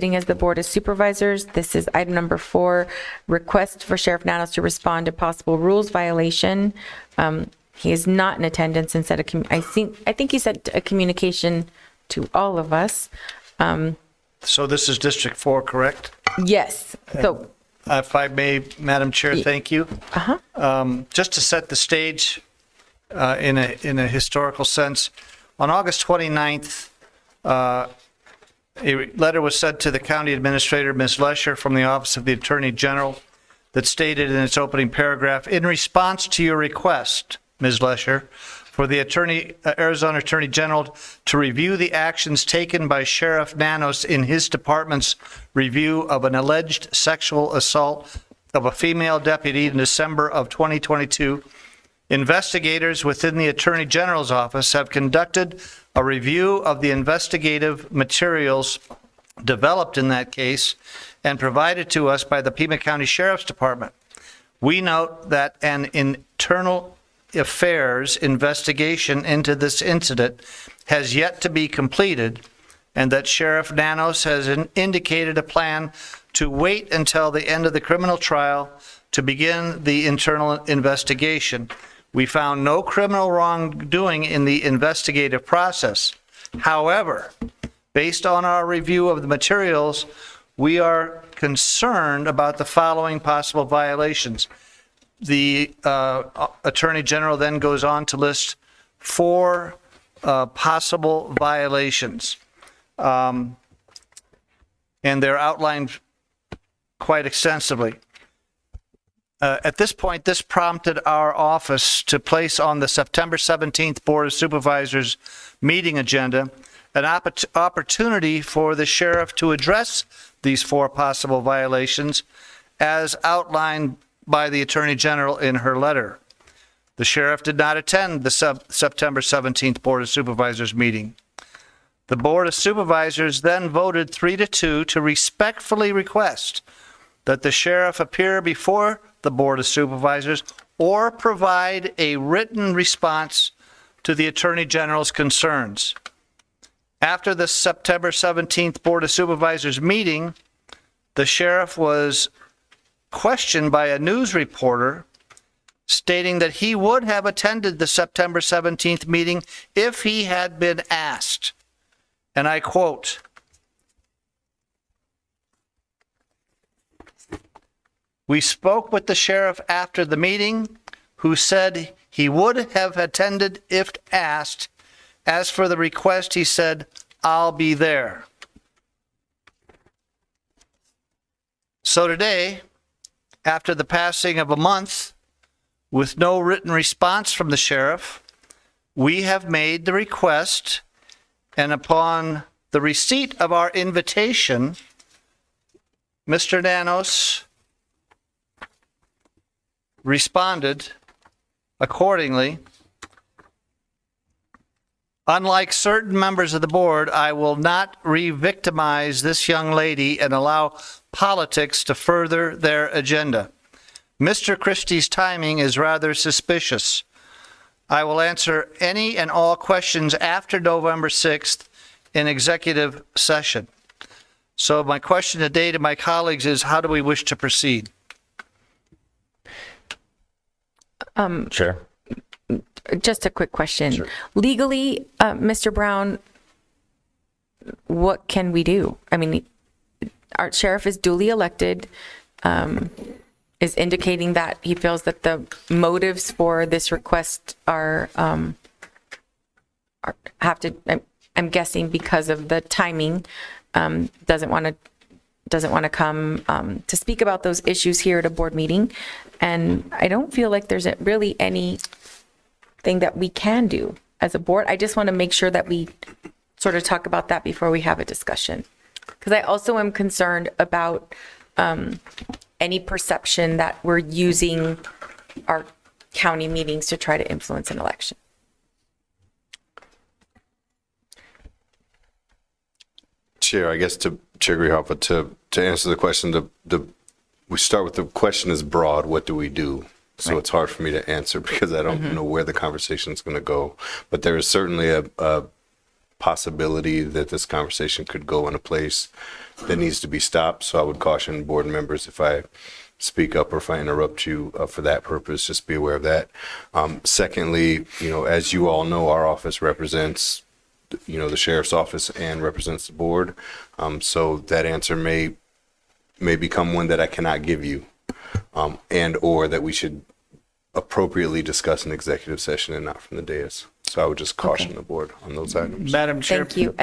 as the Board of Supervisors. This is item number 4, request for Sheriff Nanos to respond to possible rules violation. He is not in attendance and said, I think he said a communication to all of us. So this is District 4, correct? Yes. So, If I may, Madam Chair, thank you. Just to set the stage in a historical sense, on August 29th, a letter was sent to the County Administrator, Ms. Lesher, from the Office of the Attorney General that stated in its opening paragraph, in response to your request, Ms. Lesher, for the Arizona Attorney General to review the actions taken by Sheriff Nanos in his department's review of an alleged sexual assault of a female deputy in December of 2022, investigators within the Attorney General's office have conducted a review of the investigative materials developed in that case and provided to us by the Pima County Sheriff's Department. We note that an internal affairs investigation into this incident has yet to be completed, and that Sheriff Nanos has indicated a plan to wait until the end of the criminal trial to begin the internal investigation. We found no criminal wrongdoing in the investigative process. However, based on our review of the materials, we are concerned about the following possible violations. The Attorney General then goes on to list 4 possible violations. And they're outlined quite extensively. At this point, this prompted our office to place on the September 17th Board of Supervisors meeting agenda an opportunity for the sheriff to address these 4 possible violations as outlined by the Attorney General in her letter. The sheriff did not attend the September 17th Board of Supervisors meeting. The Board of Supervisors then voted 3-2 to respectfully request that the sheriff appear before the Board of Supervisors or provide a written response to the Attorney General's concerns. After the September 17th Board of Supervisors meeting, the sheriff was questioned by a news reporter stating that he would have attended the September 17th meeting if he had been asked. And I quote, "We spoke with the sheriff after the meeting, who said he would have attended if asked. As for the request, he said, I'll be there." So today, after the passing of a month, with no written response from the sheriff, we have made the request, and upon the receipt of our invitation, Mr. Nanos responded accordingly. Unlike certain members of the board, I will not re-victimize this young lady and allow politics to further their agenda. Mr. Christie's timing is rather suspicious. I will answer any and all questions after November 6th in executive session. So my question today to my colleagues is, how do we wish to proceed? Chair. just a quick question. Sure. Legally, Mr. Brown, what can we do? I mean, our sheriff is duly elected, is indicating that he feels that the motives for this request I'm guessing because of the timing, doesn't want to come to speak about those issues here at a board meeting. And I don't feel like there's really anything that we can do as a board. I just want to make sure that we sort of talk about that before we have a discussion. Because I also am concerned about any perception that we're using our county meetings to try to influence an election. Chair, I guess to Chair Grijalva, to answer the question, we start with the question is broad, what do we do? So It's hard for me to answer because I don't know where the conversation is going to go. But there is certainly possibility that this conversation could go in a place that needs to be stopped. So I would caution board members, if I speak up or if I interrupt you for that purpose, just be aware of that. Secondly, as you all know, our office represents, the sheriff's office and represents the board. So that answer may become one that I cannot give you, and or that we should appropriately discuss in executive session and not from the dais. So I would just caution the board on those items. Madam Chair. Thank you.